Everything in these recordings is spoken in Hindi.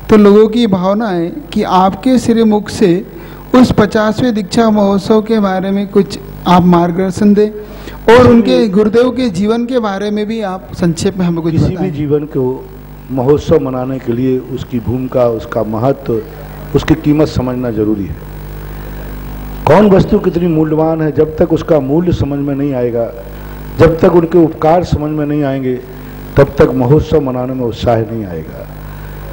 तो लोगों की भावना है कि आपके श्रीमुख से उस 50वें दीक्षा महोत्सव के बारे में कुछ आप मार्गदर्शन दें और उनके गुरुदेव के जीवन के बारे में भी आप संक्षेप में हमें कुछ बताएं। किसी भी जीवन को महोत्सव मनाने के लिए उसकी भूमिका, उसका महत्व, उसकी कीमत समझना जरूरी है। कौन वस्तु कितनी मूल्यवान है, जब तक उसका मूल्य समझ में नहीं आएगा, जब तक उनके उपकार समझ में नहीं आएंगे, तब तक महोत्सव मनाने में उत्साह नहीं आएगा।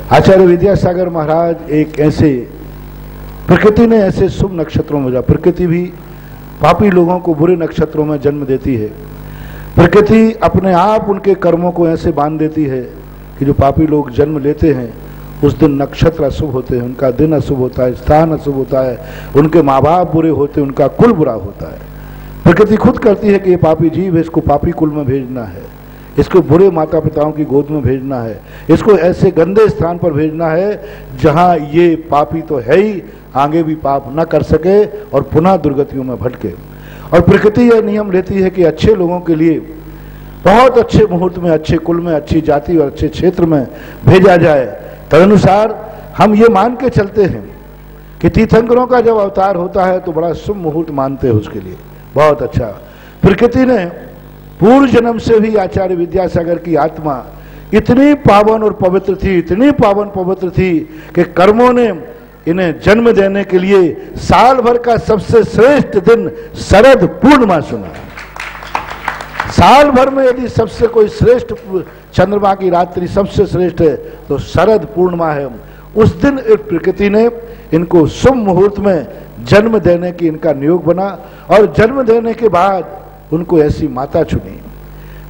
आचार्य विद्यासागर महाराज एक ऐसे, प्रकृति ने ऐसे शुभ नक्षत्रों में, प्रकृति भी पापी लोगों को बुरे नक्षत्रों में जन्म देती है। प्रकृति अपने आप उनके कर्मों को ऐसे बांध देती है कि जो पापी लोग जन्म लेते हैं उस दिन नक्षत्र अशुभ होते हैं, उनका दिन अशुभ होता है, स्थान अशुभ होता है, उनके माँ बाप बुरे होते हैं, उनका कुल बुरा होता है। प्रकृति खुद करती है कि ये पापी जीव है, इसको पापी कुल में भेजना है, इसको बुरे माता पिताओं की गोद में भेजना है, इसको ऐसे गंदे स्थान पर भेजना है जहाँ ये पापी तो है ही, आगे भी पाप न कर सके और पुनः दुर्गतियों में भटके। और प्रकृति यह नियम लेती है कि अच्छे लोगों के लिए बहुत अच्छे मुहूर्त में, अच्छे कुल में, अच्छी जाति और अच्छे क्षेत्र में भेजा जाए। तदनुसार हम ये मान के चलते हैं कि तीर्थंकरों का जब अवतार होता है तो बड़ा शुभ मुहूर्त मानते हैं उसके लिए, बहुत अच्छा। प्रकृति ने पूर्व जन्म से भी आचार्य विद्यासागर की आत्मा इतनी पावन और पवित्र थी, इतनी पावन पवित्र थी कि कर्मों ने इन्हें जन्म देने के लिए साल भर का सबसे श्रेष्ठ दिन शरद पूर्णिमा चुना। साल भर में यदि सबसे कोई श्रेष्ठ चंद्रमा की रात्रि सबसे श्रेष्ठ है तो शरद पूर्णिमा है। उस दिन प्रकृति ने इनको शुभ मुहूर्त में जन्म देने की इनका नियोग बना और जन्म देने के बाद उनको ऐसी माता चुनी।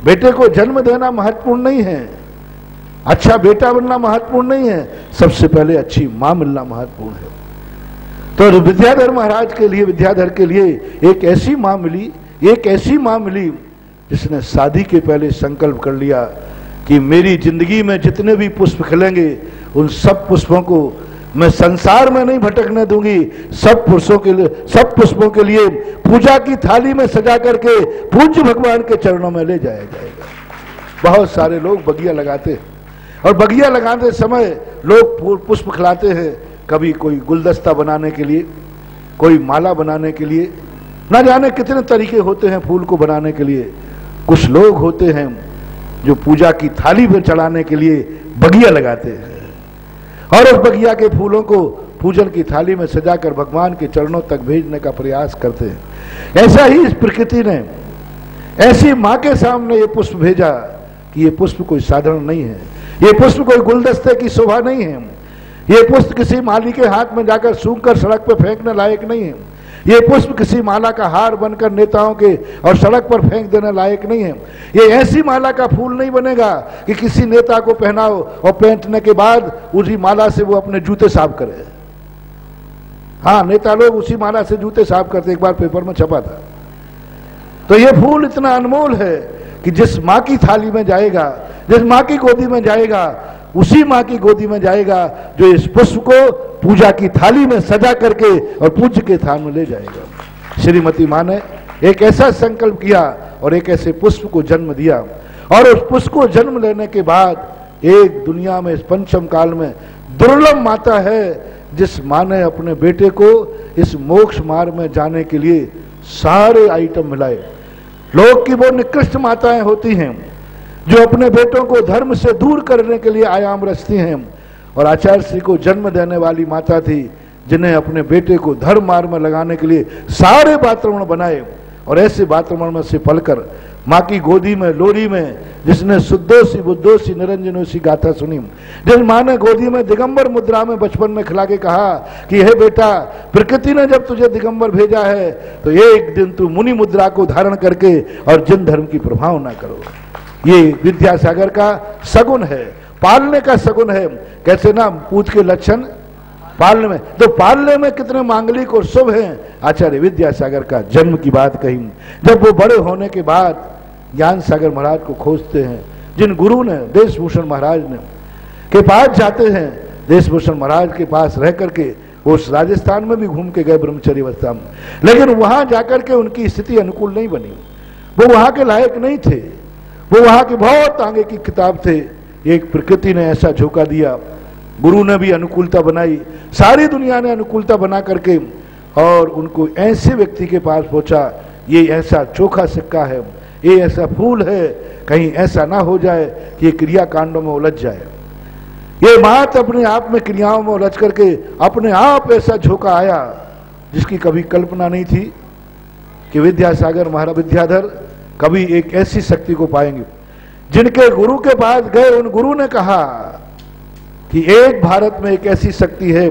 बेटे को जन्म देना महत्वपूर्ण नहीं है, अच्छा बेटा बनना महत्वपूर्ण नहीं है, सबसे पहले अच्छी मां मिलना महत्वपूर्ण है। तो विद्याधर महाराज के लिए, विद्याधर के लिए एक ऐसी मां मिली, एक ऐसी मां मिली जिसने शादी के पहले संकल्प कर लिया कि मेरी जिंदगी में जितने भी पुष्प खिलेंगे उन सब पुष्पों को मैं संसार में नहीं भटकने दूंगी, सब पुष्पों के लिए पूजा की थाली में सजा करके पूज्य भगवान के चरणों में ले जाया जाएगा। बहुत सारे लोग बगिया लगाते हैं और बगिया लगाते समय लोग पुष्प खिलाते हैं, कभी कोई गुलदस्ता बनाने के लिए, कोई माला बनाने के लिए, ना जाने कितने तरीके होते हैं फूल को बनाने के लिए। कुछ लोग होते हैं जो पूजा की थाली में चढ़ाने के लिए बगिया लगाते हैं और उस बगिया के फूलों को पूजन की थाली में सजाकर भगवान के चरणों तक भेजने का प्रयास करते हैं। ऐसा ही इस प्रकृति ने ऐसी मां के सामने ये पुष्प भेजा कि ये पुष्प कोई साधारण नहीं है, ये पुष्प कोई गुलदस्ते की शोभा नहीं है, ये पुष्प किसी माली के हाथ में जाकर सूंघ कर सड़क पर फेंकने लायक नहीं है, ये पुष्प किसी माला का हार बनकर नेताओं के और सड़क पर फेंक देने लायक नहीं है। ये ऐसी माला का फूल नहीं बनेगा कि किसी नेता को पहनाओ और पहनने के बाद उसी माला से वो अपने जूते साफ करे। हाँ, नेता लोग उसी माला से जूते साफ करते, एक बार पेपर में छपा था। तो ये फूल इतना अनमोल है कि जिस माँ की थाली में जाएगा, जिस माँ की गोदी में जाएगा, उसी माँ की गोदी में जाएगा जो इस पुष्प को पूजा की थाली में सजा करके और पूज्य के थान में ले जाएगा। श्रीमती माँ ने एक ऐसा संकल्प किया और एक ऐसे पुष्प को जन्म दिया और उस पुष्प को जन्म लेने के बाद एक दुनिया में इस पंचम काल में दुर्लभ माता है जिस माँ ने अपने बेटे को इस मोक्ष मार्ग में जाने के लिए सारे आइटम मिलाए। लोग की वो निकृष्ट माताएं होती हैं जो अपने बेटों को धर्म से दूर करने के लिए आयाम रचती हैं और आचार्य श्री को जन्म देने वाली माता थी जिन्हें अपने बेटे को धर्म मार्ग में लगाने के लिए सारे वातावरण बनाए और ऐसे वातावरण में से पलकर माँ की गोदी में लोरी में जिसने शुद्धोसी बुद्धोसी निरंजनोसी गाथा सुनी, जिस माँ ने गोदी में दिगंबर मुद्रा में बचपन में खिला के कहा कि हे बेटा, प्रकृति ने जब तुझे दिगंबर भेजा है तो एक दिन तू मुनि मुद्रा को धारण करके और जिन धर्म की प्रभाव ना करो। ये विद्यासागर का सगुन है, पालने का सगुन है। कैसे ना पूछ के लक्षण पालने में, तो पालने में कितने मांगलिक और शुभ हैं। आचार्य विद्यासागर का जन्म की बात कही। जब वो बड़े होने के बाद ज्ञान सागर महाराज को खोजते हैं, जिन गुरु ने देशभूषण महाराज ने के पास जाते हैं, देशभूषण महाराज के पास रह करके उस राजस्थान में भी घूम के गए ब्रह्मचर्य अवस्था में, लेकिन वहां जाकर के उनकी स्थिति अनुकूल नहीं बनी, वो वहां के लायक नहीं थे, वो वहां के बहुत आगे की किताब थे। एक प्रकृति ने ऐसा झोंका दिया गुरु ने भी अनुकूलता बनाई, सारी दुनिया ने अनुकूलता बना करके और उनको ऐसे व्यक्ति के पास पहुंचा, ये ऐसा चोखा सिक्का है, ये ऐसा फूल है, कहीं ऐसा ना हो जाए कि ये क्रिया कांडों में उलझ जाए। ये बात अपने आप में क्रियाओं में उलझ करके अपने आप ऐसा झोंका आया जिसकी कभी कल्पना नहीं थी कि विद्यासागर महाराज विद्याधर कभी एक ऐसी शक्ति को पाएंगे। जिनके गुरु के पास गए, उन गुरु ने कहा कि एक भारत में एक ऐसी शक्ति है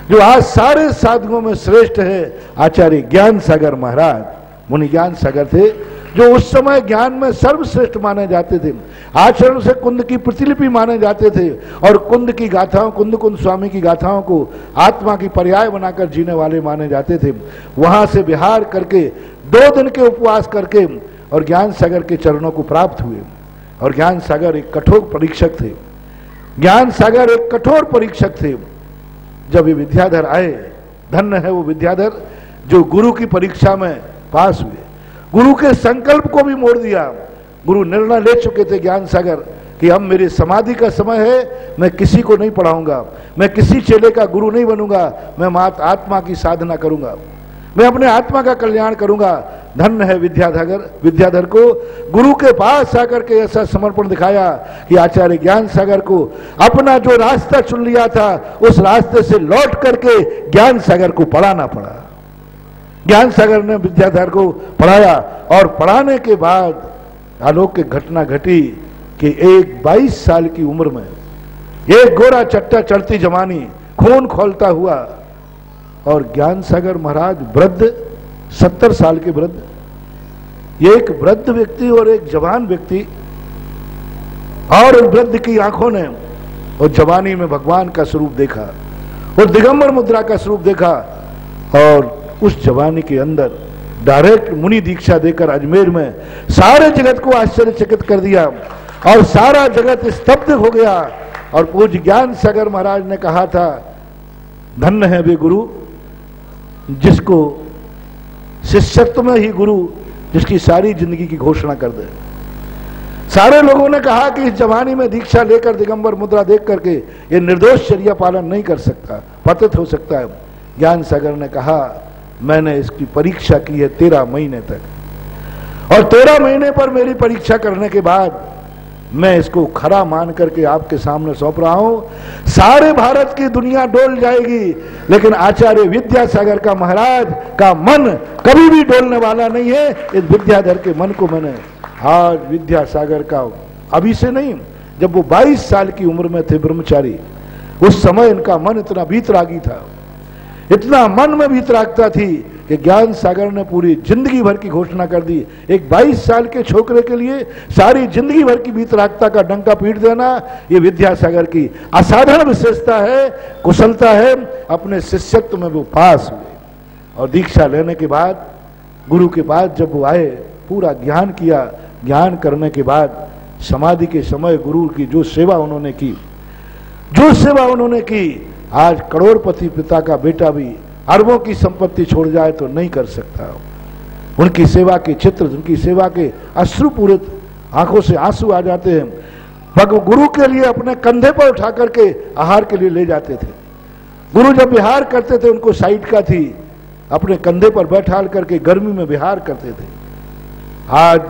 जो आज सारे साधुओं में श्रेष्ठ है। आचार्य ज्ञान सागर महाराज, मुनि ज्ञान सागर थे, जो उस समय ज्ञान में सर्वश्रेष्ठ माने जाते थे, आचरण से कुंद की प्रतिलिपि माने जाते थे और कुंद की गाथाओं, कुंद स्वामी की गाथाओं को आत्मा की पर्याय बनाकर जीने वाले माने जाते थे। वहां से विहार करके 2 दिन के उपवास करके और ज्ञान सागर के चरणों को प्राप्त हुए। और ज्ञान सागर एक कठोर परीक्षक थे, ज्ञान सागर एक कठोर परीक्षक थे। जब ये विद्याधर आए, धन्य है वो विद्याधर जो गुरु की परीक्षा में पास हुए, गुरु के संकल्प को भी मोड़ दिया। गुरु निर्णय ले चुके थे ज्ञान सागर कि अब मेरी समाधि का समय है, मैं किसी को नहीं पढ़ाऊंगा, मैं किसी चेले का गुरु नहीं बनूंगा, मैं मात्र आत्मा की साधना करूंगा, मैं अपने आत्मा का कल्याण करूंगा। धन्य है विद्याधर को गुरु के पास आकर के ऐसा समर्पण दिखाया कि आचार्य ज्ञान सागर को अपना जो रास्ता चुन लिया था उस रास्ते से लौट करके ज्ञान सागर को पढ़ाना पड़ा। ज्ञान सागर ने विद्याधर को पढ़ाया और पढ़ाने के बाद अलौकिक घटना घटी कि एक 22 साल की उम्र में एक गोरा चट्टा चढ़ती जवानी, खून खोलता हुआ, और ज्ञान सागर महाराज वृद्ध, 70 साल के वृद्ध, एक वृद्ध व्यक्ति और एक जवान व्यक्ति, और वृद्ध की आंखों ने और जवानी में भगवान का स्वरूप देखा और दिगंबर मुद्रा का स्वरूप देखा और उस जवानी के अंदर डायरेक्ट मुनि दीक्षा देकर अजमेर में सारे जगत को आश्चर्यचकित कर दिया और सारा जगत स्तब्ध हो गया। और पूज्य ज्ञान सागर महाराज ने कहा था, धन्य है वे गुरु जिसको शिष्यत्व में ही गुरु जिसकी सारी जिंदगी की घोषणा कर दे। सारे लोगों ने कहा कि इस जवानी में दीक्षा लेकर दिगंबर मुद्रा देख करके ये निर्दोष चर्या पालन नहीं कर सकता, पतित हो सकता है। ज्ञान सागर ने कहा, मैंने इसकी परीक्षा की है 13 महीने तक, और 13 महीने पर मेरी परीक्षा करने के बाद मैं इसको खरा मान करके आपके सामने सौंप रहा हूं। सारे भारत की दुनिया डोल जाएगी, लेकिन आचार्य विद्यासागर का महाराज का मन कभी भी डोलने वाला नहीं है। इस विद्याधर के मन को मैंने आज विद्यासागर का, अभी से नहीं, जब वो 22 साल की उम्र में थे ब्रह्मचारी, उस समय इनका मन इतना वीतरागी था, इतना मन में वीतरागता थी कि ज्ञान सागर ने पूरी जिंदगी भर की घोषणा कर दी। एक 22 साल के छोकरे के लिए सारी जिंदगी भर की वीतरागता का डंका पीट देना, ये विद्यासागर की असाधारण विशेषता है, कुशलता है। अपने शिष्यत्व में वो पास हुए और दीक्षा लेने के बाद गुरु के पास जब वो आए, पूरा ज्ञान किया। ज्ञान करने के बाद समाधि के समय गुरु की जो सेवा उन्होंने की, आज करोड़पति पिता का बेटा भी अरबों की संपत्ति छोड़ जाए तो नहीं कर सकता। उनकी सेवा के चित्र, उनकी सेवा के अश्रुपूरित आंखों से आंसू आ जाते हैं। गुरु के लिए अपने कंधे पर उठा करके आहार के लिए ले जाते थे। गुरु जब विहार करते थे, उनको साइड का थी, अपने कंधे पर बैठाल करके गर्मी में विहार करते थे। आज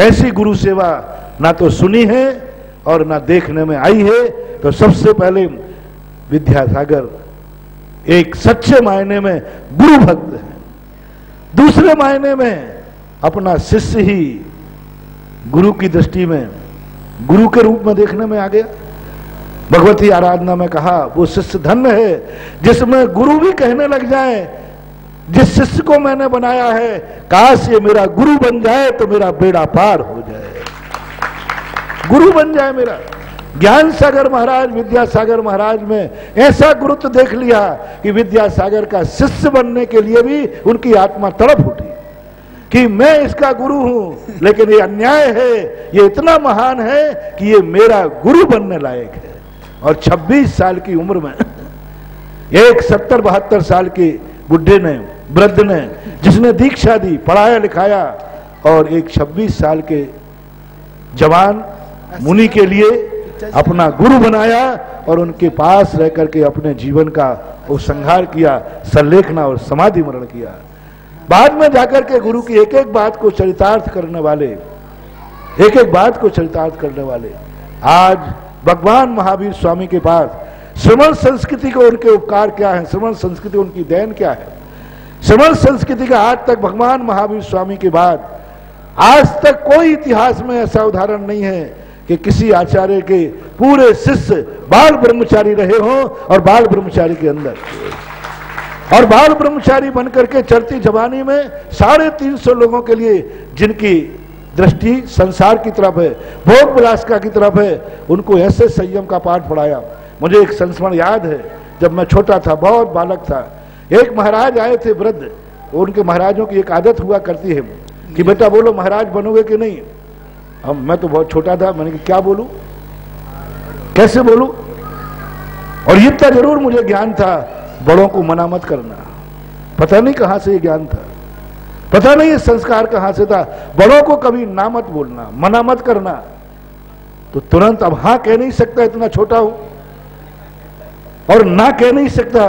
ऐसी गुरु सेवा ना तो सुनी है और ना देखने में आई है। तो सबसे पहले विद्यासागर एक सच्चे मायने में गुरु भक्त है, दूसरे मायने में अपना शिष्य ही गुरु की दृष्टि में गुरु के रूप में देखने में आ गया। भगवती आराधना में कहा, वो शिष्य धन्य है जिसमें गुरु भी कहने लग जाए, जिस शिष्य को मैंने बनाया है, काश ये मेरा गुरु बन जाए तो मेरा बेड़ा पार हो जाए, गुरु बन जाए मेरा। ज्ञान सागर महाराज, विद्यासागर महाराज में ऐसा गुरुत्व देख लिया कि विद्यासागर का शिष्य बनने के लिए भी उनकी आत्मा तड़प उठी कि मैं इसका गुरु हूं, लेकिन ये अन्याय है, ये इतना महान है कि ये मेरा गुरु बनने लायक है। और 26 साल की उम्र में एक 70-72 साल के बुढ़े ने, वृद्ध ने, जिसने दीक्षा दी, पढ़ाया लिखाया, और एक 26 साल के जवान मुनि के लिए अपना गुरु बनाया और उनके पास रह करके अपने जीवन का वो संहार किया, संलेखना और समाधि मरण किया। बाद में जाकर के गुरु की एक एक बात को चरितार्थ करने वाले, एक एक बात को चरितार्थ करने वाले आज भगवान महावीर स्वामी के पास श्रमण संस्कृति को उनके उपकार क्या है, श्रमण संस्कृति उनकी देन क्या है। श्रमण संस्कृति का आज तक भगवान महावीर स्वामी के बाद आज तक कोई इतिहास में ऐसा उदाहरण नहीं है कि किसी आचार्य के पूरे शिष्य बाल ब्रह्मचारी रहे हों और बाल ब्रह्मचारी के अंदर और बाल ब्रह्मचारी बनकर के चलती जवानी में 350 लोगों के लिए जिनकी दृष्टि संसार की तरफ है, भोग विलासिता की तरफ है, उनको ऐसे संयम का पाठ पढ़ाया। मुझे एक संस्मरण याद है, जब मैं छोटा था, बहुत बालक था, एक महाराज आए थे वृद्ध। उनके महाराजों की एक आदत हुआ करती है कि बेटा बोलो महाराज बनोगे कि नहीं। अब मैं तो बहुत छोटा था, मैंने कहा क्या बोलूं, कैसे बोलूं। और इतना जरूर मुझे ज्ञान था, बड़ों को मना मत करना। पता नहीं कहां से ये ज्ञान था, पता नहीं ये संस्कार कहां से था। बड़ों को कभी ना मत बोलना, मना मत करना। तो तुरंत अब हाँ कह नहीं सकता, इतना छोटा हूं, और ना कह नहीं सकता,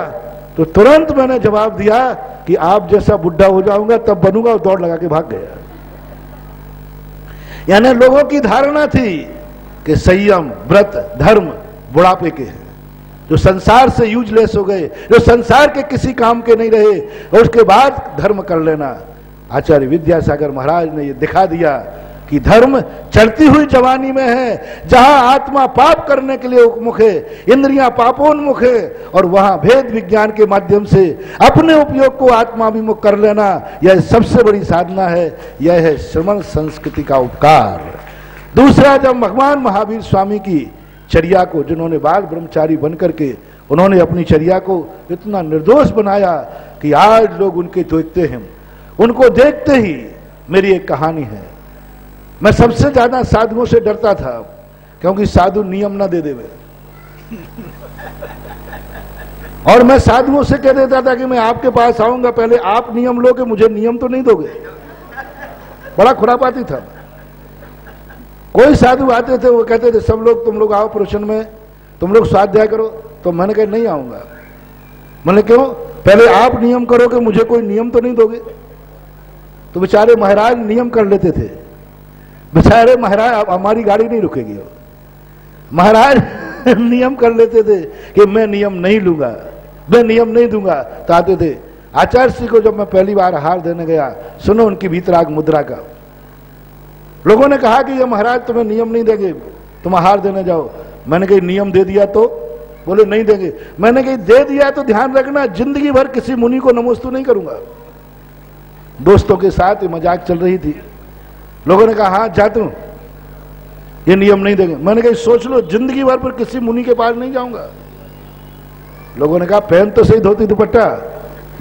तो तुरंत मैंने जवाब दिया कि आप जैसा बुढ़ा हो जाऊंगा तब बनूंगा, और दौड़ लगा के भाग गया। यानी लोगों की धारणा थी कि संयम, व्रत, धर्म बुढ़ापे के हैं, जो संसार से यूजलेस हो गए, जो संसार के किसी काम के नहीं रहे, और उसके बाद धर्म कर लेना। आचार्य विद्यासागर महाराज ने यह दिखा दिया कि धर्म चढ़ती हुई जवानी में है, जहां आत्मा पाप करने के लिए उन्मुख है, इंद्रियां पापोन्मुख है, और वहां भेद विज्ञान के माध्यम से अपने उपयोग को आत्माभिमुख कर लेना, यह सबसे बड़ी साधना है। यह है श्रमण संस्कृति का उपकार। दूसरा, जब भगवान महावीर स्वामी की चर्या को, जिन्होंने बाल ब्रह्मचारी बनकर के उन्होंने अपनी चर्या को इतना निर्दोष बनाया कि आज लोग उनके देखते हैं, उनको देखते ही मेरी एक कहानी है। मैं सबसे ज्यादा साधुओं से डरता था, क्योंकि साधु नियम ना दे देवे। और मैं साधुओं से कह देता था कि मैं आपके पास आऊंगा, पहले आप नियम लोगे, मुझे नियम तो नहीं दोगे। बड़ा खुरापाती था। कोई साधु आते थे, वो कहते थे सब लोग, तुम लोग आओ प्रवचन में, तुम लोग स्वाध्याय करो। तो मैंने कहा नहीं आऊंगा। मैंने क्यों? पहले आप नियम करोगे, मुझे कोई नियम तो नहीं दोगे। तो बेचारे महाराज नियम कर लेते थे। बेचारे महाराज, अब हमारी गाड़ी नहीं रुकेगी। महाराज नियम कर लेते थे कि मैं नियम नहीं लूंगा, मैं नियम नहीं दूंगा। तो आते थे आचार्य श्री को। जब मैं पहली बार आहार देने गया, सुनो उनकी भीतराग मुद्रा का। लोगों ने कहा कि ये महाराज तुम्हें नियम नहीं देंगे, तुम आहार देने जाओ। मैंने कहा नियम दे दिया तो? बोले नहीं देंगे। मैंने कहा दे दिया तो ध्यान रखना, जिंदगी भर किसी मुनि को नमोस्तु नहीं करूंगा। दोस्तों के साथ मजाक चल रही थी। लोगों ने कहा हाँ जा तू, ये नियम नहीं देंगे। मैंने कहा सोच लो, जिंदगी भर पर किसी मुनि के पास नहीं जाऊंगा। लोगों ने कहा पहन तो सही धोती दुपट्टा।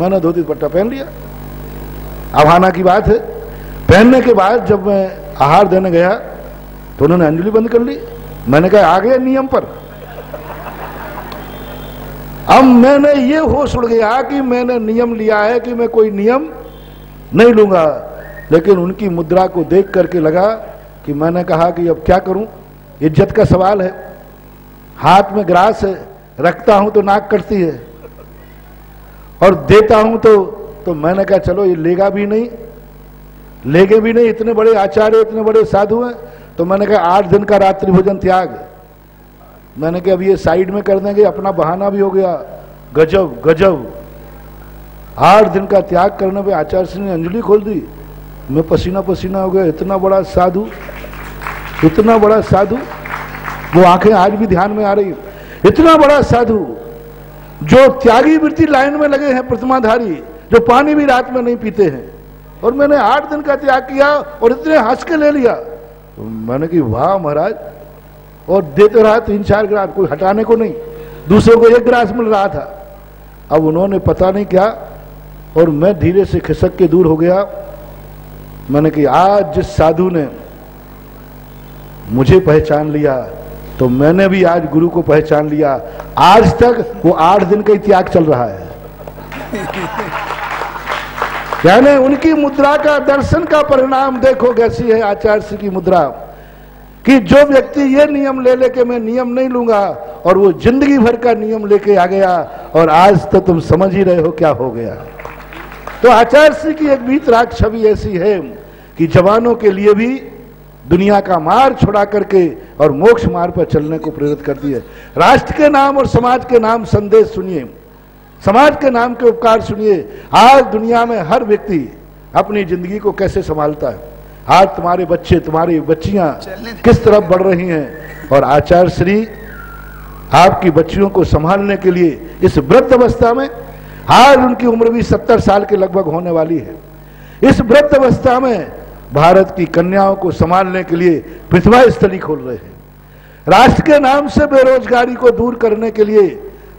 मैंने धोती दुपट्टा पहन लिया। आभाना की बात है। पहनने के बाद जब मैं आहार देने गया तो उन्होंने अंजलि बंद कर ली। मैंने कहा आ गया नियम पर। अब मैंने ये होश उड़ गया कि मैंने नियम लिया है कि मैं कोई नियम नहीं लूंगा। लेकिन उनकी मुद्रा को देख करके लगा कि मैंने कहा कि अब क्या करूं, इज्जत का सवाल है। हाथ में ग्रास है, रखता हूं तो नाक कटती है, और देता हूं तो मैंने कहा चलो ये लेगा भी नहीं, लेगे भी नहीं। इतने बड़े आचार्य, इतने बड़े साधु हैं। तो मैंने कहा 8 दिन का रात्रि भोजन त्याग। मैंने कहा अब ये साइड में कर देंगे, अपना बहाना भी हो गया। गजब गजब। 8 दिन का त्याग करने पे आचार्य श्री ने अंजलि खोल दी। मैं पसीना पसीना हो गया। इतना बड़ा साधु, इतना बड़ा साधु, वो आंखें आज भी ध्यान में आ रही। इतना बड़ा साधु जो त्यागी वृत्ति लाइन में लगे हैं, प्रतिमाधारी, जो पानी भी रात में नहीं पीते हैं, और मैंने 8 दिन का त्याग किया और इतने हंस के ले लिया। तो मैंने कहा वाह महाराज। और देते रहा 3-4 गिलास, कोई हटाने को नहीं। दूसरों को 1 गिलास मिल रहा था। अब उन्होंने पता नहीं क्या, और मैं धीरे से खिसक के दूर हो गया। मैंने कहा आज जिस साधु ने मुझे पहचान लिया, तो मैंने भी आज गुरु को पहचान लिया। आज तक वो 8 दिन का ही त्याग चल रहा है। यानी उनकी मुद्रा का दर्शन का परिणाम देखो कैसी है आचार्य श्री की मुद्रा, कि जो व्यक्ति ये नियम ले लेके मैं नियम नहीं लूंगा और वो जिंदगी भर का नियम लेके आ गया और आज तो तुम समझ ही रहे हो क्या हो गया। तो आचार्य श्री की एक वीतराग छवि ऐसी है कि जवानों के लिए भी दुनिया का मार छुड़ा करके और मोक्ष मार्ग पर चलने को प्रेरित करती है। राष्ट्र के नाम और समाज के नाम संदेश सुनिए, समाज के नाम के उपकार सुनिए। आज दुनिया में हर व्यक्ति अपनी जिंदगी को कैसे संभालता है। आज तुम्हारे बच्चे, तुम्हारी बच्चियां किस तरफ बढ़ रही हैं, और आचार्य श्री आपकी बच्चियों को संभालने के लिए इस वृद्ध अवस्था में, आज उनकी उम्र भी 70 साल के लगभग होने वाली है, इस वृद्ध अवस्था में भारत की कन्याओं को संभालने के लिए प्रतिभा स्थली खोल रहे हैं। राष्ट्र के नाम से बेरोजगारी को दूर करने के लिए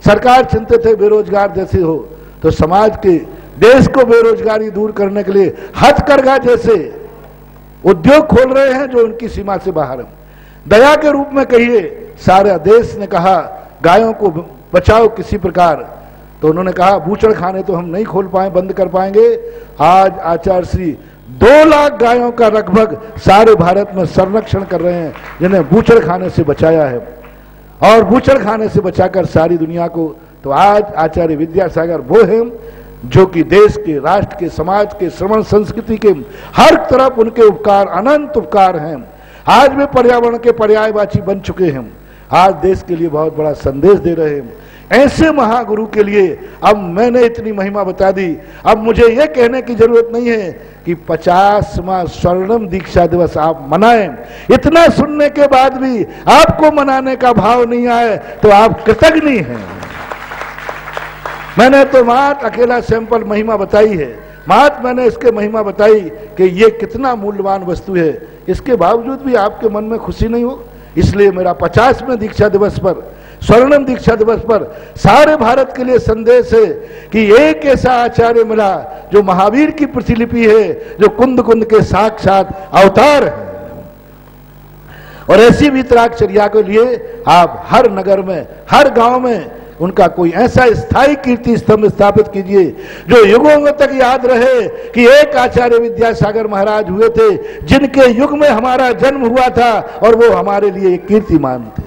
सरकार चिंतित है, बेरोजगार जैसे हो तो समाज के, देश को बेरोजगारी दूर करने के लिए हथकरघा जैसे उद्योग खोल रहे हैं जो उनकी सीमा से बाहर है। दया के रूप में कहिए, सारा देश ने कहा गायों को बचाओ किसी प्रकार, तो उन्होंने कहा बूचड़ खाने तो हम नहीं खोल पाए, बंद कर पाएंगे। आज आचार्य श्री 2 लाख गायों का लगभग सारे भारत में संरक्षण कर रहे हैं, जिन्हें बूचड़ खाने से बचाया है, और बूचड़ खाने से बचाकर सारी दुनिया को। तो आज आचार्य विद्यासागर वो हैं जो कि देश के, राष्ट्र के, समाज के, श्रवण संस्कृति के हर तरफ उनके उपकार, अनंत उपकार हैं। आज वे पर्यावरण के पर्यायवाची बन चुके हैं, आज देश के लिए बहुत बड़ा संदेश दे रहे हैं। ऐसे महागुरु के लिए अब मैंने इतनी महिमा बता दी, अब मुझे यह कहने की जरूरत नहीं है कि 50वां स्वर्णिम दीक्षा दिवस आप मनाएं। इतना सुनने के बाद भी आपको मनाने का भाव नहीं आए तो आप कृतज्ञ हैं। मैंने तो मात्र अकेला सैंपल महिमा बताई है, मात्र मैंने इसके महिमा बताई कि ये कितना मूल्यवान वस्तु है, इसके बावजूद भी आपके मन में खुशी नहीं हो। इसलिए मेरा 50वें दीक्षा दिवस पर, स्वर्णिम दीक्षा दिवस पर सारे भारत के लिए संदेश है कि एक ऐसा आचार्य मिला जो महावीर की प्रतिलिपि है, जो कुंद कुंद के साक्षात अवतार है। और ऐसी वीतरागचर्या के लिए आप हर नगर में, हर गांव में उनका कोई ऐसा स्थायी कीर्ति स्तंभ स्थापित कीजिए जो युगों तक याद रहे कि एक आचार्य विद्यासागर महाराज हुए थे, जिनके युग में हमारा जन्म हुआ था, और वो हमारे लिए एक कीर्तिमान थे।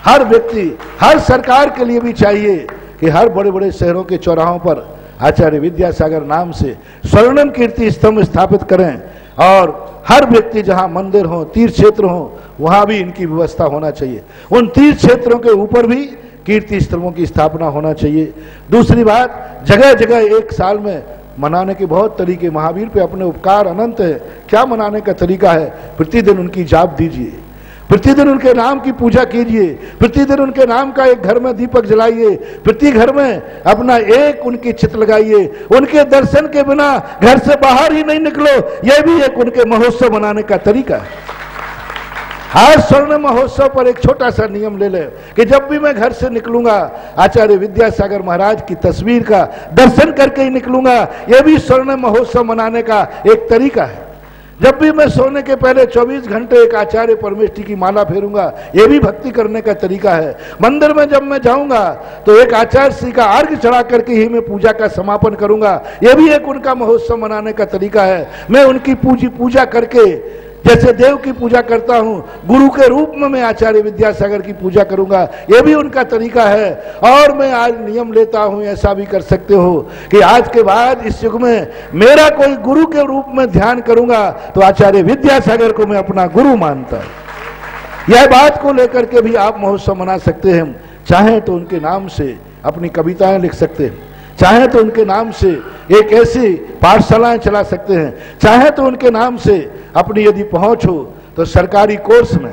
हर व्यक्ति, हर सरकार के लिए भी चाहिए कि हर बड़े बड़े शहरों के चौराहों पर आचार्य विद्यासागर नाम से स्वर्णिम कीर्ति स्तंभ स्थापित करें, और हर व्यक्ति जहां मंदिर हो, तीर्थ क्षेत्र हो, वहां भी इनकी व्यवस्था होना चाहिए। उन तीर्थ क्षेत्रों के ऊपर भी कीर्ति स्तंभों की स्थापना होना चाहिए। दूसरी बात, जगह जगह एक साल में मनाने के बहुत तरीके, महावीर पे अपने उपकार अनंत है। क्या मनाने का तरीका है? प्रतिदिन उनकी जाप दीजिए, प्रतिदिन उनके नाम की पूजा कीजिए, प्रतिदिन उनके नाम का एक घर में दीपक जलाइए, प्रति घर में अपना एक उनकी चित्र लगाइए। उनके दर्शन के बिना घर से बाहर ही नहीं निकलो, यह भी एक उनके महोत्सव मनाने का तरीका है। आज स्वर्ण महोत्सव पर एक छोटा सा नियम ले ले कि जब भी मैं घर से निकलूंगा आचार्य विद्यासागर महाराज की तस्वीर का दर्शन करके ही निकलूंगा। यह भी स्वर्ण महोत्सव मनाने का एक तरीका है। जब भी मैं सोने के पहले 24 घंटे एक आचार्य परमेष्ठी की माला फेरूंगा, यह भी भक्ति करने का तरीका है। मंदिर में जब मैं जाऊंगा तो एक आचार्य श्री का अर्घ्य चढ़ा करके ही मैं पूजा का समापन करूंगा, यह भी एक उनका महोत्सव मनाने का तरीका है। मैं उनकी पूजा करके जैसे देव की पूजा करता हूं, गुरु के रूप में मैं आचार्य विद्यासागर की पूजा करूंगा, यह भी उनका तरीका है। और मैं आज नियम लेता हूं, ऐसा भी कर सकते हो कि आज के बाद इस युग में मेरा कोई गुरु के रूप में ध्यान करूंगा तो आचार्य विद्यासागर को मैं अपना गुरु मानता हूं। यह बात को लेकर के भी आप महोत्सव मना सकते हैं। चाहे तो उनके नाम से अपनी कविताएं लिख सकते हैं, चाहे तो उनके नाम से एक ऐसी पाठशालाएं चला सकते हैं, चाहे तो उनके नाम से अपनी यदि पहुंच हो तो सरकारी कोर्स में,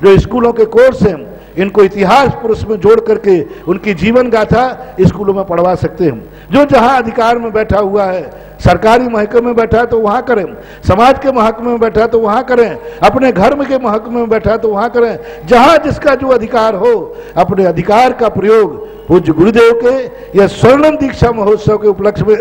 जो स्कूलों के कोर्स हैं, इनको इतिहास पुरुष में जोड़ करके उनकी जीवन गाथा स्कूलों में पढ़वा सकते हैं। जो जहां अधिकार में बैठा हुआ है, सरकारी महकमे में बैठा है तो वहां करें, समाज के महकमे में बैठा है तो वहां करें, अपने घर के महकमे में बैठा है तो वहां करें। जहां जिसका जो अधिकार हो, अपने अधिकार का प्रयोग पूज्य गुरुदेव के या स्वर्णिम दीक्षा महोत्सव के उपलक्ष्य में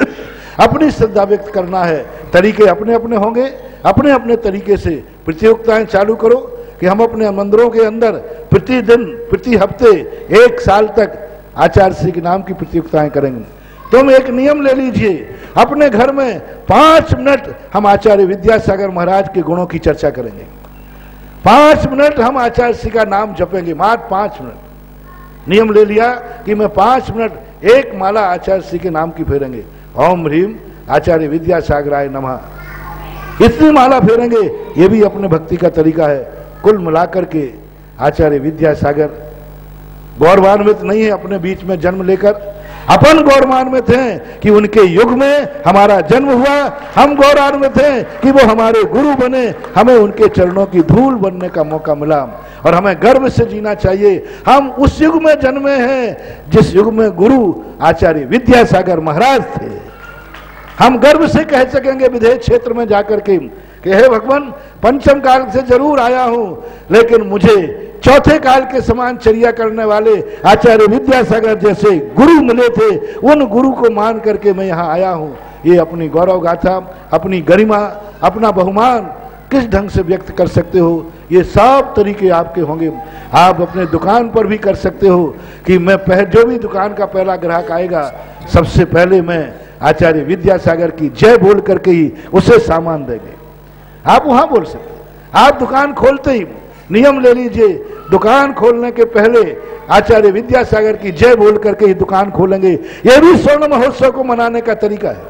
अपनी श्रद्धा व्यक्त करना है। तरीके अपने अपने होंगे, अपने अपने तरीके से प्रतियोगिताएं चालू करो कि हम अपने मंदिरों के अंदर प्रतिदिन, प्रति हफ्ते, एक साल तक आचार्य श्री के नाम की प्रतियोगिताएं करेंगे। तुम एक नियम ले लीजिए, अपने घर में 5 मिनट हम आचार्य विद्यासागर महाराज के गुणों की चर्चा करेंगे। 5 मिनट हम आचार्य श्री का नाम जपेंगे, मात्र 5 मिनट। नियम ले लिया कि मैं 5 मिनट एक माला आचार्य श्री के नाम की फेरेंगे। ओम ह्रीम आचार्य विद्यासागराय नमः। इतनी माला फेरेंगे, ये भी अपने भक्ति का तरीका है। कुल मिलाकर के आचार्य विद्यासागर गौरवान्वित नहीं है अपने बीच में जन्म लेकर, अपन गौरवान्वित हैं कि उनके युग में हमारा जन्म हुआ। हम गौरवान्वित हैं कि वो हमारे गुरु बने, हमें उनके चरणों की धूल बनने का मौका मिला और हमें गर्व से जीना चाहिए। हम उस युग में जन्मे हैं जिस युग में गुरु आचार्य विद्यासागर महाराज थे। हम गर्व से कह सकेंगे विदेश क्षेत्र में जाकर के कि हे भगवान, पंचम काल से जरूर आया हूं, लेकिन मुझे चौथे काल के समान चर्या करने वाले आचार्य विद्यासागर जैसे गुरु मिले थे, उन गुरु को मान करके मैं यहाँ आया हूँ। ये अपनी गौरव गाथा, अपनी गरिमा, अपना बहुमान किस ढंग से व्यक्त कर सकते हो, ये सब तरीके आपके होंगे। आप अपने दुकान पर भी कर सकते हो कि मैं जो भी दुकान का पहला ग्राहक आएगा, सबसे पहले मैं आचार्य विद्यासागर की जय बोल करके ही उसे सामान देंगे। आप वहां बोल सकते। आप दुकान खोलते ही नियम ले लीजिए, दुकान खोलने के पहले आचार्य विद्यासागर की जय बोल करके ही दुकान खोलेंगे। यह भी स्वर्ण महोत्सव को मनाने का तरीका है,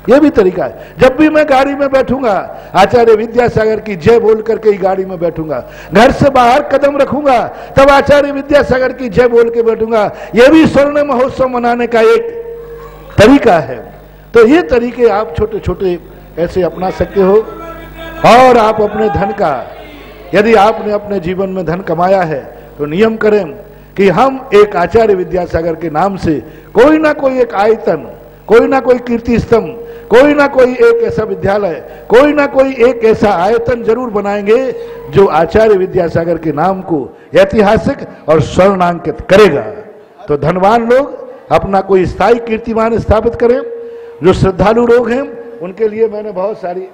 यह भी तरीका है। जब भी मैं गाड़ी में बैठूंगा, आचार्य विद्यासागर की जय बोल करके ही गाड़ी में बैठूंगा। घर से बाहर कदम रखूंगा, तब आचार्य विद्यासागर की जय बोल के बैठूंगा। यह भी स्वर्ण महोत्सव मनाने का एक तरीका है। तो ये तरीके आप छोटे छोटे ऐसे अपना सकते हो। और आप अपने धन का, यदि आपने अपने जीवन में धन कमाया है तो नियम करें कि हम एक आचार्य विद्यासागर के नाम से कोई ना कोई एक आयतन, कोई ना कोई कीर्ति स्तंभ, कोई ना कोई एक ऐसा विद्यालय, कोई ना कोई एक ऐसा आयतन जरूर बनाएंगे जो आचार्य विद्यासागर के नाम को ऐतिहासिक और स्वर्णांकित करेगा। तो धनवान लोग अपना कोई स्थायी कीर्तिमान स्थापित करें। जो श्रद्धालु लोग हैं उनके लिए मैंने बहुत सारी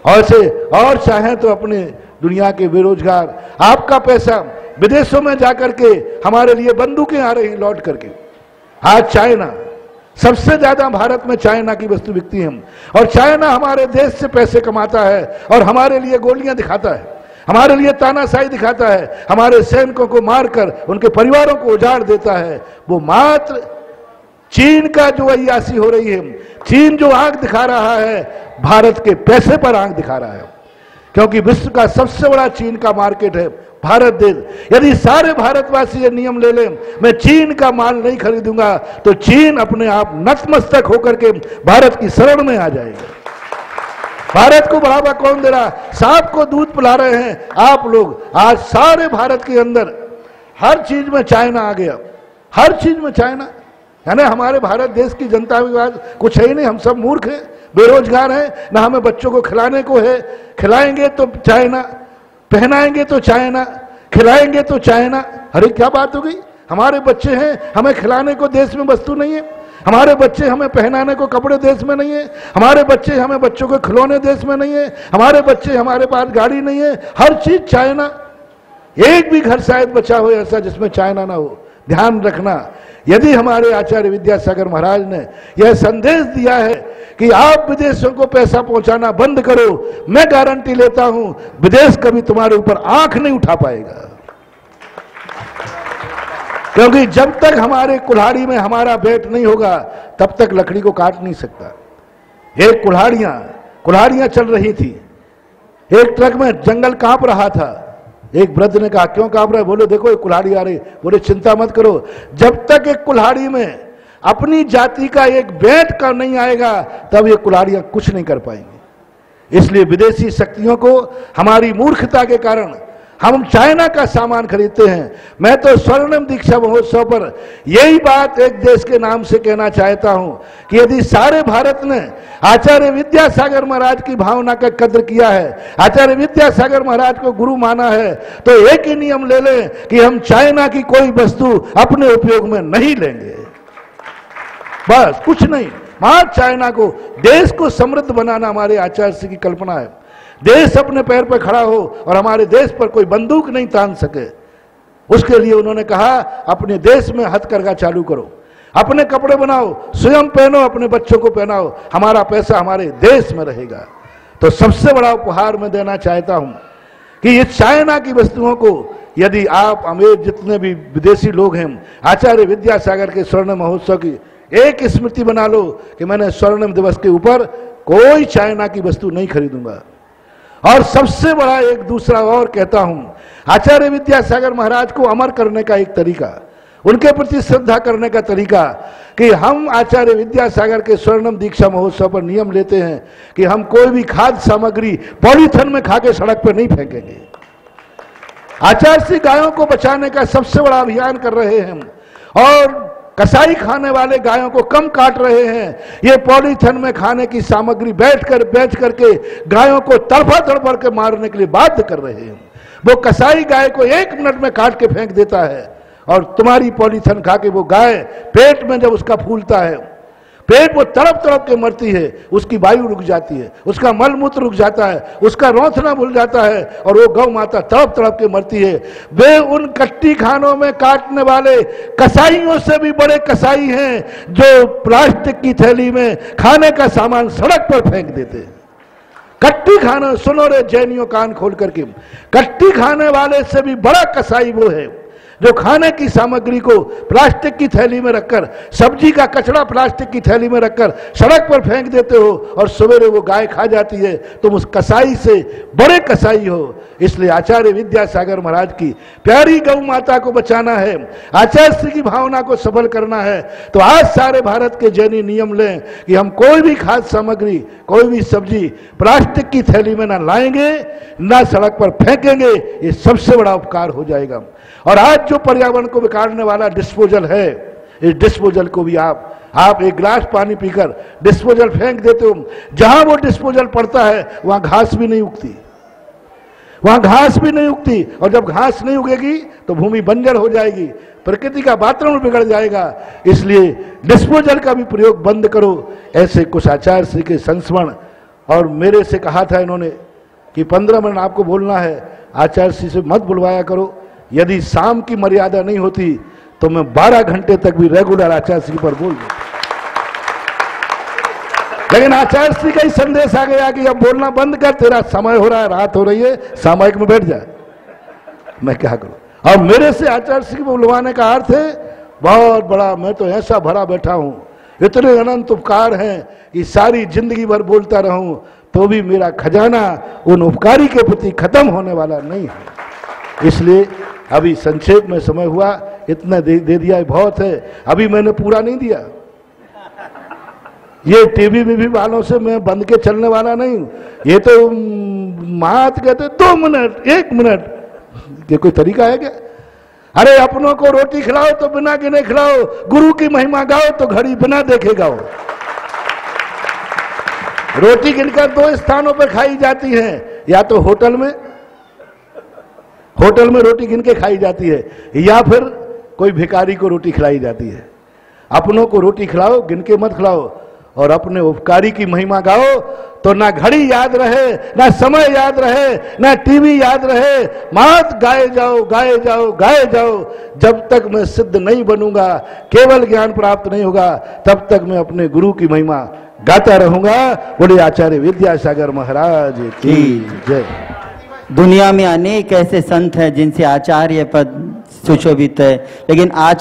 और चाहें तो अपने दुनिया के बेरोजगार, आपका पैसा विदेशों में जाकर के हमारे लिए बंदूकें आ रही लौट करके। आज चाइना सबसे ज्यादा, भारत में चाइना की वस्तु बिकती है और चाइना हमारे देश से पैसे कमाता है और हमारे लिए गोलियां दिखाता है, हमारे लिए तानाशाही दिखाता है, हमारे सैनिकों को मारकर उनके परिवारों को उजाड़ देता है। वो मात्र चीन का जो अय्यासी हो रही है, चीन जो आंख दिखा रहा है, भारत के पैसे पर आंख दिखा रहा है, क्योंकि विश्व का सबसे बड़ा चीन का मार्केट है भारत देश। यदि सारे भारतवासी ये नियम ले लें, मैं चीन का माल नहीं खरीदूंगा, तो चीन अपने आप नतमस्तक होकर के भारत की शरण में आ जाएगा। भारत को बढ़ावा कौन दे रहा? सांप को दूध पिला रहे हैं आप लोग। आज सारे भारत के अंदर हर चीज में चाइना आ गया, हर चीज में चाइना। यानी हमारे भारत देश की जनता के पास कुछ है ही नहीं, हम सब मूर्ख हैं, बेरोजगार हैं, ना हमें बच्चों को खिलाने को है। खिलाएंगे तो चाइना, पहनाएंगे तो चाइना, खिलाएंगे तो चाइना। अरे क्या बात हो गई? हमारे बच्चे हैं, हमें खिलाने को देश में वस्तु नहीं है। हमारे बच्चे हमें पहनाने को कपड़े देश में नहीं है। हमारे बच्चे हमें बच्चों को खिलौने देश में नहीं है। हमारे बच्चे, हमारे पास गाड़ी नहीं है, हर चीज चाइना। एक भी घर शायद बचा हो ऐसा जिसमें चाइना ना हो। ध्यान रखना, यदि हमारे आचार्य विद्यासागर महाराज ने यह संदेश दिया है कि आप विदेशों को पैसा पहुंचाना बंद करो, मैं गारंटी लेता हूं विदेश कभी तुम्हारे ऊपर आंख नहीं उठा पाएगा। क्योंकि जब तक हमारे कुल्हाड़ी में हमारा बैट नहीं होगा तब तक लकड़ी को काट नहीं सकता। एक कुल्हाड़ियां चल रही थी, एक ट्रक में जंगल कांप रहा था। एक वृद्ध ने कहा, क्यों कांप रहा है? बोले देखो एक कुल्हाड़ी आ रही। बोले चिंता मत करो, जब तक एक कुल्हाड़ी में अपनी जाति का एक बैट का नहीं आएगा तब ये कुल्हाड़ियां कुछ नहीं कर पाएंगी। इसलिए विदेशी शक्तियों को हमारी मूर्खता के कारण हम चाइना का सामान खरीदते हैं। मैं तो स्वर्णिम दीक्षा महोत्सव पर यही बात एक देश के नाम से कहना चाहता हूं कि यदि सारे भारत ने आचार्य विद्यासागर महाराज की भावना का कद्र किया है, आचार्य विद्यासागर महाराज को गुरु माना है, तो एक ही नियम ले लें कि हम चाइना की कोई वस्तु अपने उपयोग में नहीं लेंगे। बस कुछ नहीं, मात्र चाइना को, देश को समृद्ध बनाना हमारे आचार्य जी की कल्पना है। देश अपने पैर पर खड़ा हो और हमारे देश पर कोई बंदूक नहीं तान सके, उसके लिए उन्होंने कहा अपने देश में हथकरघा चालू करो, अपने कपड़े बनाओ, स्वयं पहनो, अपने बच्चों को पहनाओ, हमारा पैसा हमारे देश में रहेगा। तो सबसे बड़ा उपहार मैं देना चाहता हूं कि ये चाइना की वस्तुओं को यदि आप अमेर जितने भी विदेशी लोग हैं, आचार्य विद्यासागर के स्वर्ण महोत्सव की एक स्मृति बना लो कि मैंने स्वर्ण दिवस के ऊपर कोई चाइना की वस्तु नहीं खरीदूंगा। और सबसे बड़ा एक दूसरा और कहता हूं, आचार्य विद्यासागर महाराज को अमर करने का एक तरीका, उनके प्रति श्रद्धा करने का तरीका कि हम आचार्य विद्यासागर के स्वर्णम दीक्षा महोत्सव पर नियम लेते हैं कि हम कोई भी खाद्य सामग्री पॉलीथिन में खा के सड़क पर नहीं फेंकेंगे। आचार्य श्री गायों को बचाने का सबसे बड़ा अभियान कर रहे हैं और कसाई खाने वाले गायों को कम काट रहे हैं। ये पॉलीथिन में खाने की सामग्री बेच करके गायों को तड़फड़ के मारने के लिए बाध्य कर रहे हैं। वो कसाई गाय को 1 मिनट में काट के फेंक देता है और तुम्हारी पॉलीथिन खा के वो गाय पेट में जब उसका फूलता है, पेट वो तड़प के मरती है, उसकी वायु रुक जाती है, उसका मल मूत्र रुक जाता है, उसका रौंथना भूल जाता है और वो गौ माता तड़प के मरती है। वे उन कट्टी खानों में काटने वाले कसाईयों से भी बड़े कसाई हैं जो प्लास्टिक की थैली में खाने का सामान सड़क पर फेंक देते हैं। कट्टी खाना, सुनो रे जैनियों कान खोल करके, कट्टी खाने वाले से भी बड़ा कसाई वो है जो खाने की सामग्री को प्लास्टिक की थैली में रखकर, सब्जी का कचरा प्लास्टिक की थैली में रखकर सड़क पर फेंक देते हो और सवेरे वो गाय खा जाती है। तुम उस कसाई से बड़े कसाई हो। इसलिए आचार्य विद्यासागर महाराज की प्यारी गौ माता को बचाना है, आचार्य श्री की भावना को सफल करना है, तो आज सारे भारत के जैनी नियम लें कि हम कोई भी खाद्य सामग्री, कोई भी सब्जी प्लास्टिक की थैली में ना लाएंगे, ना सड़क पर फेंकेंगे। ये सबसे बड़ा उपकार हो जाएगा। और आज जो पर्यावरण को बिगाड़ने वाला डिस्पोजल है, इस डिस्पोजल को भी आप एक गिलास पानी पीकर डिस्पोजल फेंक देते हो, जहां वो डिस्पोजल पड़ता है वहां घास भी नहीं उगती, वहां घास भी नहीं उगती। और जब घास नहीं उगेगी तो भूमि बंजर हो जाएगी, प्रकृति का वातावरण बिगड़ जाएगा। इसलिए डिस्पोजल का भी प्रयोग बंद करो। ऐसे कुछ आचार्य श्री के संस्मरण। और मेरे से कहा था इन्होंने कि 15 मिनट आपको बोलना है, आचार्य श्री से मत बुलवाया करो। यदि शाम की मर्यादा नहीं होती तो मैं 12 घंटे तक भी रेगुलर आचार्य श्री पर बोल दूं। लेकिन आचार्य श्री का ही संदेश आ गया कि अब बोलना बंद कर, तेरा समय हो रहा है, रात हो रही है, सामयिक में बैठ जा। मैं क्या करूं। और मेरे से आचार्य श्री को बुलवाने का अर्थ है बहुत बड़ा। मैं तो ऐसा भरा बैठा हूं, इतने अनंत उपकार हैं कि सारी जिंदगी भर बोलता रहूं तो भी मेरा खजाना उन उपकारी के प्रति खत्म होने वाला नहीं है। इसलिए अभी संक्षेप में समय हुआ, इतना दे दिया बहुत है, अभी मैंने पूरा नहीं दिया। ये टीवी में भी वालों से मैं बंद के चलने वाला नहीं हूं। ये तो मात कहते 2 मिनट 1 मिनट, ये कोई तरीका है क्या? अरे अपनों को रोटी खिलाओ तो बिना गिने खिलाओ, गुरु की महिमा गाओ तो घड़ी बिना देखे गाओ। रोटी गिनकर 2 स्थानों पर खाई जाती है, या तो होटल में रोटी गिन के खाई जाती है, या फिर कोई भिखारी को रोटी खिलाई जाती है। अपनों को रोटी खिलाओ, गिन के मत खिलाओ, और अपने उपकारी की महिमा गाओ तो ना घड़ी याद रहे, ना समय याद रहे, ना टीवी याद रहे। मात गाए जाओ गाए जाओ गाए जाओ। जब तक मैं सिद्ध नहीं बनूंगा, केवल ज्ञान प्राप्त नहीं होगा, तब तक मैं अपने गुरु की महिमा गाता रहूंगा। बोले आचार्य विद्यासागर महाराज की जय। दुनिया में अनेक ऐसे संत हैं जिनसे आचार्य पद सुशोभित है, लेकिन आज